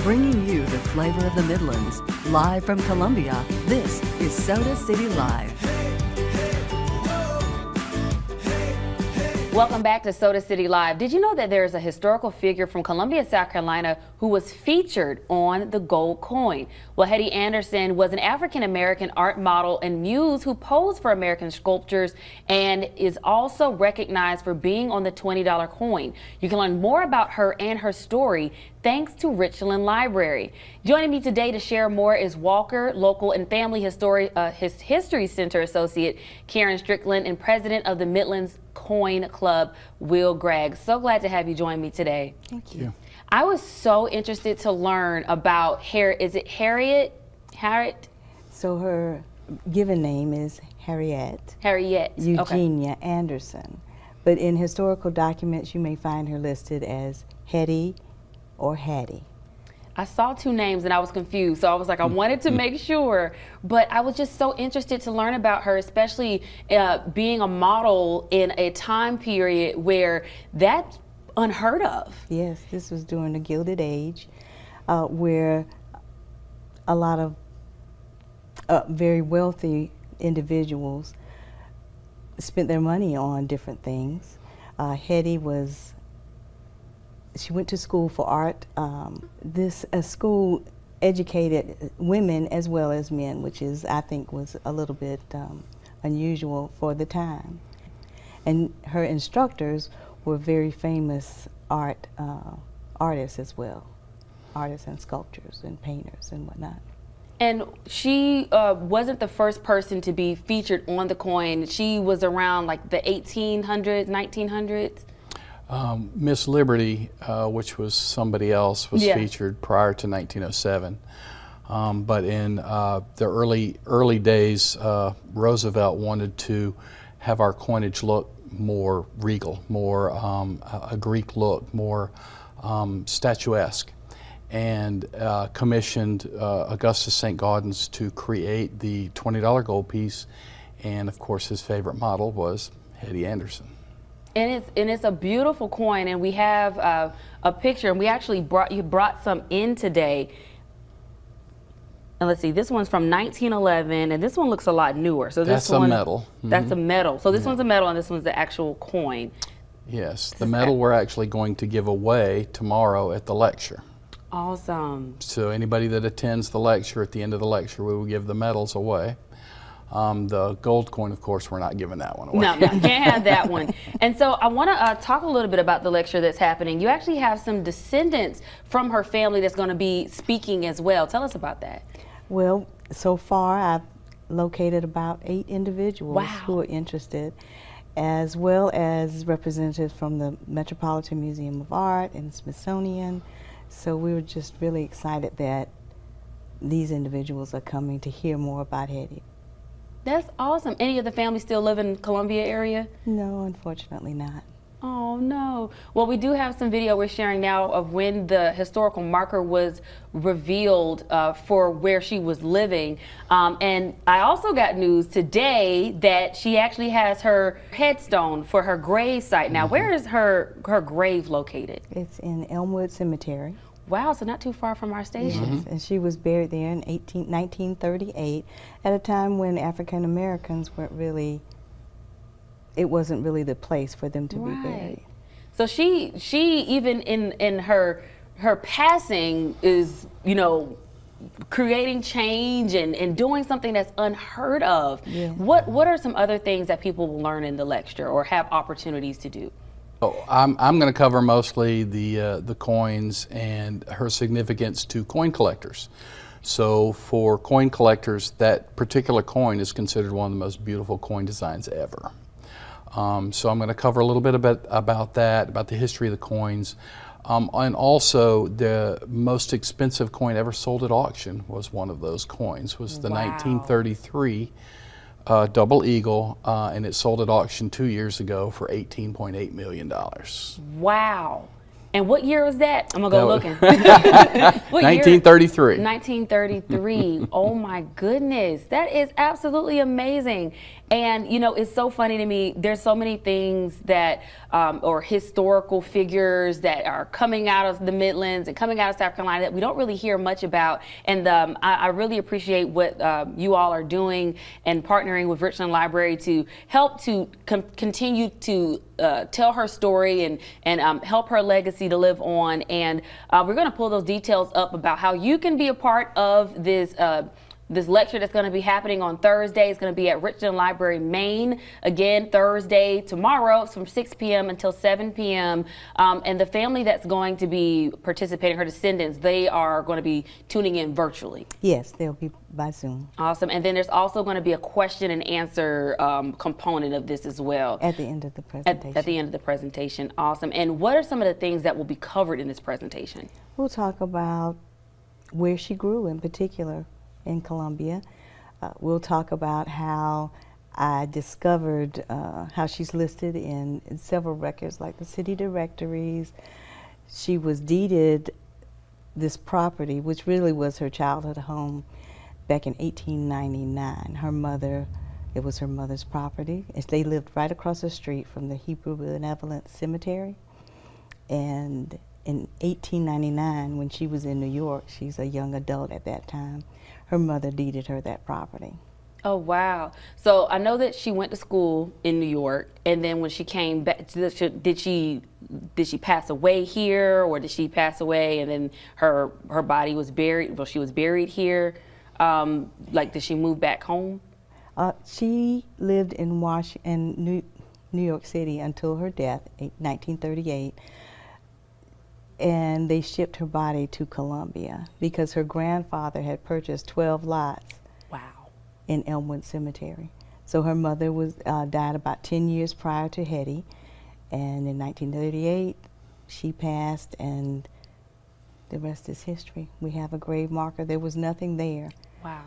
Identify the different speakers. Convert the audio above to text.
Speaker 1: bringing you the flavor of the Midlands. Live from Columbia, this is Soda City Live.
Speaker 2: Welcome back to Soda City Live. Did you know that there is a historical figure from Columbia, South Carolina, who was featured on the gold coin? Well, Hettie Anderson was an African-American art model and muse who posed for American sculptures and is also recognized for being on the $20 coin. You can learn more about her and her story thanks to Richland Library. Joining me today to share more is Walker Local and Family History Center Associate Karen Strickland and President of the Midlands Coin Club, Will Gregg. So glad to have you join me today.
Speaker 3: Thank you.
Speaker 2: I was so interested to learn about is it Harriet?
Speaker 3: So her given name is Harriet
Speaker 2: Okay.
Speaker 3: Eugenia Anderson. But in historical documents, you may find her listed as Hettie or Hattie.
Speaker 2: I saw two names and I was confused, so I was like, I wanted to make sure, but I was just so interested to learn about her, especially being a model in a time period where that's unheard of.
Speaker 3: Yes, this was during the Gilded Age, where a lot of very wealthy individuals spent their money on different things. Hettie she went to school for art. This school educated women as well as men, which I think was a little bit unusual for the time. And her instructors were very famous artists as well, artists and sculptors and painters and whatnot.
Speaker 2: And she wasn't the first person to be featured on the coin. She was around like the 1800s, 1900s.
Speaker 4: Miss Liberty, which was somebody else, was featured prior to 1907. But in the early days, Roosevelt wanted to have our coinage look more regal, more a Greek look, more statuesque, and commissioned Augustus St. Gaudens to create the $20 gold piece. And of course, his favorite model was Hettie Anderson.
Speaker 2: And it's a beautiful coin, and we have a picture, and we actually brought some in today. And let's see, this one's from 1911, and this one looks a lot newer. So
Speaker 4: that's a metal.
Speaker 2: That's a metal. So this one's a metal, and this one's the actual coin.
Speaker 4: Yes, the metal we're actually going to give away tomorrow at the lecture.
Speaker 2: Awesome.
Speaker 4: So anybody that attends the lecture, at the end of the lecture, we will give the medals away. The gold coin, of course, we're not giving that one away.
Speaker 2: No, you can't have that one. And so I want to talk a little bit about the lecture that's happening. You actually have some descendants from her family that's going to be speaking as well. Tell us about that.
Speaker 3: Well, so far I've located about 8 individuals who are interested, as well as representatives from the Metropolitan Museum of Art and Smithsonian. So we were just really excited that these individuals are coming to hear more about Hettie.
Speaker 2: That's awesome. Any of the family still live in Columbia area?
Speaker 3: No, unfortunately not.
Speaker 2: Oh no. Well, we do have some video we're sharing now of when the historical marker was revealed for where she was living. And I also got news today that she actually has her headstone for her grave site. Now, where is her grave located?
Speaker 3: It's in Elmwood Cemetery.
Speaker 2: Wow, so not too far from our station.
Speaker 3: Yes, and she was buried there in 1938 at a time when African Americans weren't really, it wasn't really the place for them to be buried.
Speaker 2: So she even in her passing is, you know, creating change and doing something that's unheard of.
Speaker 3: Yeah.
Speaker 2: What are some other things that people will learn in the lecture or have opportunities to do?
Speaker 4: Oh, I'm going to cover mostly the coins and her significance to coin collectors. So for coin collectors, that particular coin is considered one of the most beautiful coin designs ever. So I'm going to cover a little bit about that, about the history of the coins. And also the most expensive coin ever sold at auction was one of those coins, was the 1933 double eagle, and it sold at auction 2 years ago for $18.8 million.
Speaker 2: Wow. And what year was that? I'm going to go looking.
Speaker 4: 1933.
Speaker 2: 1933. Oh my goodness. That is absolutely amazing. And you know, it's so funny to me. There's so many things that, or historical figures that are coming out of the Midlands and coming out of South Carolina that we don't really hear much about. And I really appreciate what you all are doing and partnering with Richland Library to help to continue to tell her story and help her legacy to live on. And we're going to pull those details up about how you can be a part of this lecture that's going to be happening on Thursday. It's going to be at Richland Library, Maine. Again, Thursday, tomorrow, from 6 p.m. until 7 p.m. And the family that's going to be participating, her descendants, they are going to be tuning in virtually.
Speaker 3: Yes, they'll be by Zoom.
Speaker 2: Awesome. And then there's also going to be a question and answer component of this as well.
Speaker 3: At the end of the presentation.
Speaker 2: At the end of the presentation. Awesome. And what are some of the things that will be covered in this presentation?
Speaker 3: We'll talk about where she grew in particular in Columbia. We'll talk about how I discovered how she's listed in several records like the city directories. She was deeded this property, which really was her childhood home, back in 1899. Her mother, it was her mother's property. They lived right across the street from the Hebrew Benevolent Cemetery. And in 1899, when she was in New York, she's a young adult at that time, her mother deeded her that property.
Speaker 2: Oh, wow. So I know that she went to school in New York, and then when she came back, did she pass away here, or did she pass away and then her body was buried? Well, she was buried here. Like, did she move back home?
Speaker 3: She lived in New York City until her death, 1938. And they shipped her body to Columbia because her grandfather had purchased 12 lots.
Speaker 2: Wow.
Speaker 3: In Elmwood Cemetery. So her mother died about 10 years prior to Hettie, and in 1938 she passed, and the rest is history. We have a grave marker. There was nothing there.
Speaker 2: Wow.